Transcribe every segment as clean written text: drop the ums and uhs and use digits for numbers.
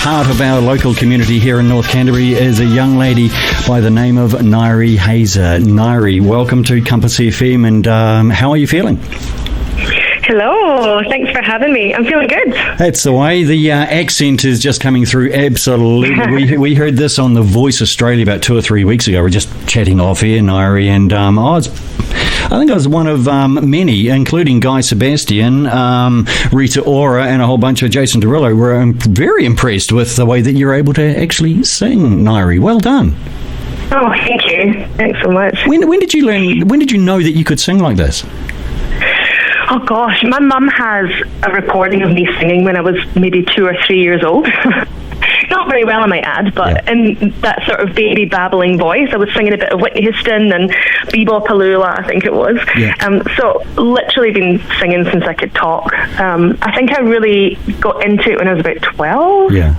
Part of our local community here in North Canterbury is a young lady by the name of Nyree Hazer. Nyree, welcome to Compass FM, and how are you feeling? Hello, thanks for having me. I'm feeling good. That's the way. The accent is just coming through absolutely. we heard this on The Voice Australia about 2 or 3 weeks ago. We're just chatting off here, Nyree, and I think I was one of many, including Guy Sebastian, Rita Ora, and a whole bunch of Jason Derulo, were very impressed with the way that you're able to actually sing, Nyree. Well done. Oh, thank you. Thanks so much. When did you learn? When did you know that you could sing like this? Oh gosh, my mum has a recording of me singing when I was maybe 2 or 3 years old. Not very well, I might add, but in that sort of baby babbling voice, I was singing a bit of Whitney Houston and Bebop, I think it was. Yeah. So literally been singing since I could talk. I think I really got into it when I was about 12. Yeah.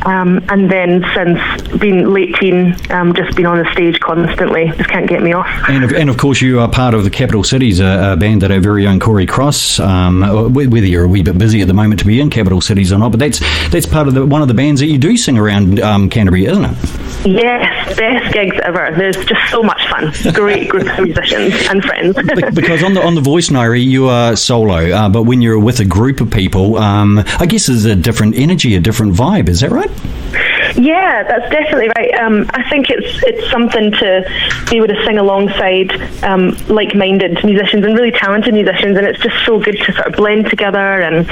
And then since being late teen, just been on the stage constantly. Just can't get me off. And of course, you are part of the Capital Cities, a band that our very own Corey Cross, whether you're a wee bit busy at the moment to be in Capital Cities or not, but that's part of one of the bands that you do sing around Canterbury, isn't it? Yes, best gigs ever. There's just so much fun. Great group of musicians and friends. Because on the Voice, Nyree, you are solo, but when you're with a group of people, I guess there's a different energy, a different vibe. Is that right? Yeah, that's definitely right. I think it's something to be able to sing alongside like-minded musicians and really talented musicians, and it's just so good to sort of blend together and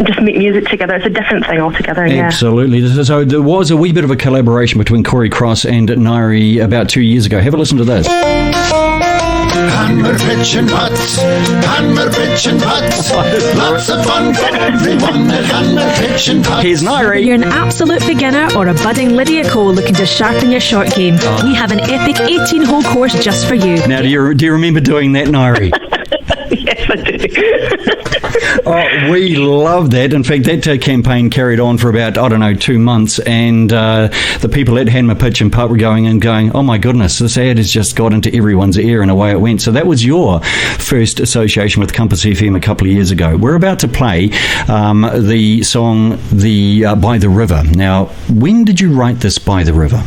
just make music together. It's a different thing altogether. Absolutely. Yeah. So there was a wee bit of a collaboration between Corey Cross and Nyree about 2 years ago. Have a listen to this. Hammer, pitch and putts, hammer, pitch and putts. Lots of fun for everyone at Hammer, pitch and putts. Here's Nyree. Whether you're an absolute beginner or a budding Lydia Cole looking to sharpen your short game, we have an epic 18-hole course just for you. Now, do you remember doing that, Nyree? Yes, I do. Oh, we love that. In fact, that campaign carried on for about, 2 months, and the people at Hammer, Pitch and Putt were going, oh my goodness, this ad has just got into everyone's ear, and away it went. So that was your first association with Compass FM a couple of years ago. We're about to play the song By the River. Now, when did you write this By the River?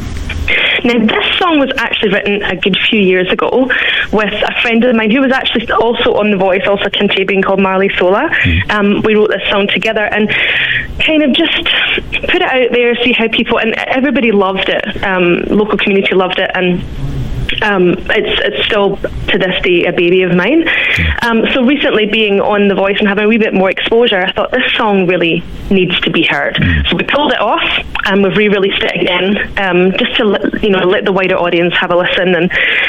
Now, this song was actually written a good few years ago with a friend of mine who was actually also on The Voice, also Canterbury, called Marley Sola. We wrote this song together and kind of just put it out there, see how people, and everybody loved it. Local community loved it, and it's still to this day a baby of mine. So recently being on The Voice and having a wee bit more exposure, I thought this song really needs to be heard. So we pulled it off and we've re-released it again, just to let the wider audience have a listen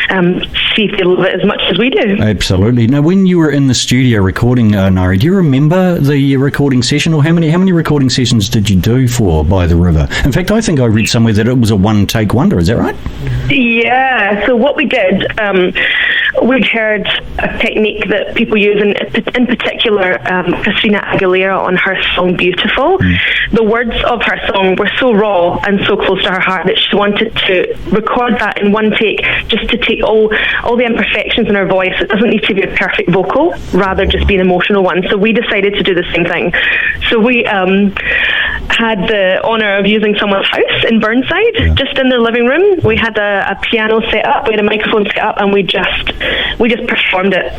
and see if they love it as much as we do. Absolutely. Now, when you were in the studio recording, Nyree, do you remember the recording session, or how many recording sessions did you do for By the River? In fact, I think I read somewhere that it was a one-take wonder. Is that right? Yeah. So what we did, we'd heard a technique that people use, in particular Christina Aguilera on her song Beautiful. The words of her song were so raw and so close to her heart that she wanted to record that in one take, just to take all the imperfections in her voice. It doesn't need to be a perfect vocal, rather just be an emotional one. So we decided to do the same thing. So we had the honour of using someone's house in Burnside, just in their living room. We had a piano set up, we had a microphone set up, and we just performed it.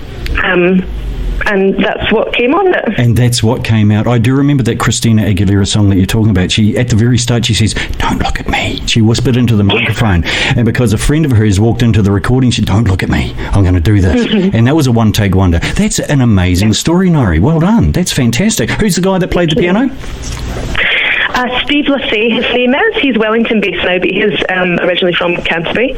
And that's what came on it. And that's what came out. I do remember that Christina Aguilera song that you're talking about. She, at the very start, she says, "Don't look at me." She whispered into the microphone. And because a friend of hers walked into the recording, she said, "Don't look at me. I'm going to do this." And that was a one-take wonder. That's an amazing story, Nyree. Well done. That's fantastic. Who's the guy that played the piano? Steve Lassay, his name is. He's Wellington-based now, but he's originally from Canterbury.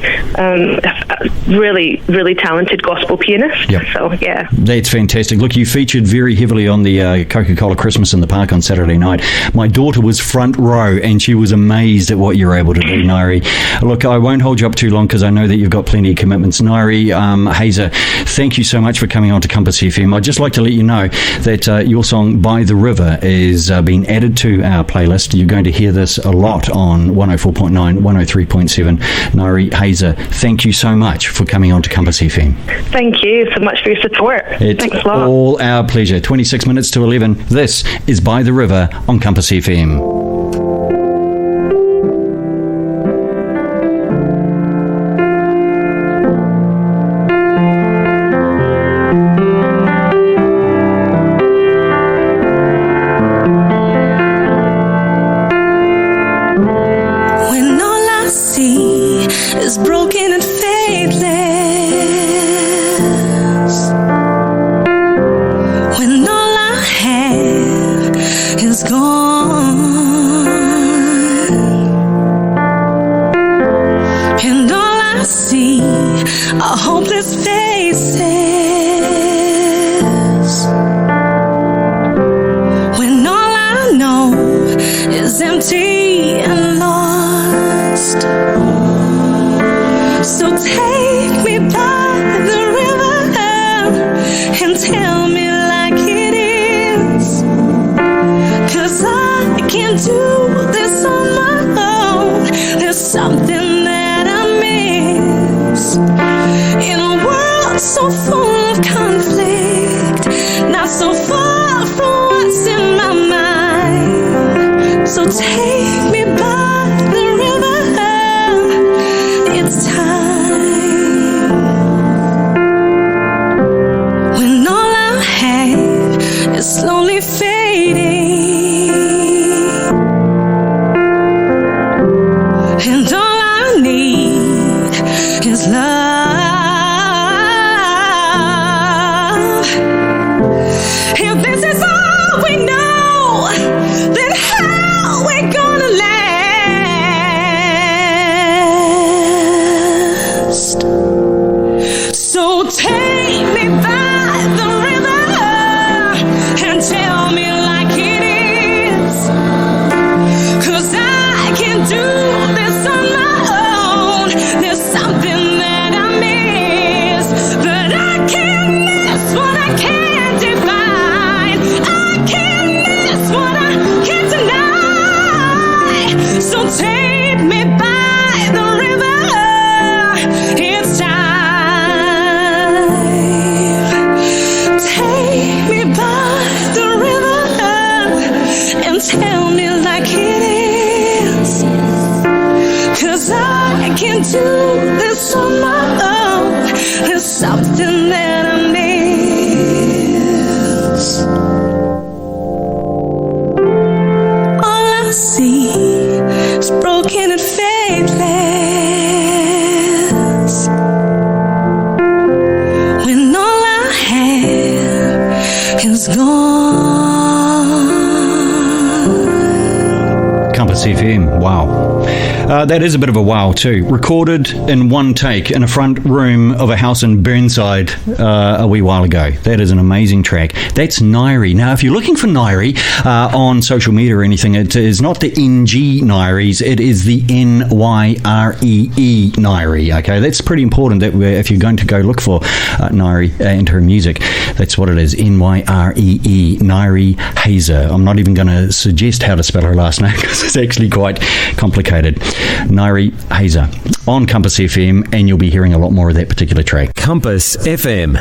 Really, really talented gospel pianist. Yep. So, yeah. That's fantastic. Look, you featured very heavily on the Coca-Cola Christmas in the Park on Saturday night. My daughter was front row, and she was amazed at what you're able to do, Nyree. Look, I won't hold you up too long because I know that you've got plenty of commitments. Nyree Hazer, thank you so much for coming on to Compass FM. I'd just like to let you know that your song By the River is being added to our playlist. You're going to hear this a lot on 104.9, 103.7. Nyree Hazer, thank you so much for coming on to Compass FM. Thank you so much for your support. It's Thanks a lot. All our pleasure. 26 minutes to 11. This is By the River on Compass FM. see is broken and faithless. When all I have is gone, and all I see are hopeless faces. When all I know is empty and lost. So take me by the river and tell me like it is, 'cause I can't do this on my own. There's something that I miss in a world so full of conflict, not so far from what's in my mind. So take me by the river, it's time. When all I have is slowly fading, and all I need is love. If this is all we know, then how we gonna last? So take me by the river and tell me like it is, 'cause I can't do this on my own. There's something that I miss, but I can't miss what I can't define. I can't miss what I can't deny. So take me by the river, it's time. Take me by the river and tell me like it is, 'cause I can't do this on my own. There's something that I miss. All I see is broken and faithless. When all I have is gone. Compass FM, wow. That is a bit of a wow too. Recorded in one take in a front room of a house in Burnside a wee while ago. That is an amazing track. That's Nyree. Now, if you're looking for Nyree on social media or anything, it is not the NG Nyrees, it is the Nyree Nyree. Okay, that's pretty important that if you're going to go look for Nyree into her music, that's what it is. Nyree, Nyree Hazer. I'm not even going to suggest how to spell her last name because it's actually quite complicated. Nyree Hazer on Compass FM, and you'll be hearing a lot more of that particular track. Compass FM.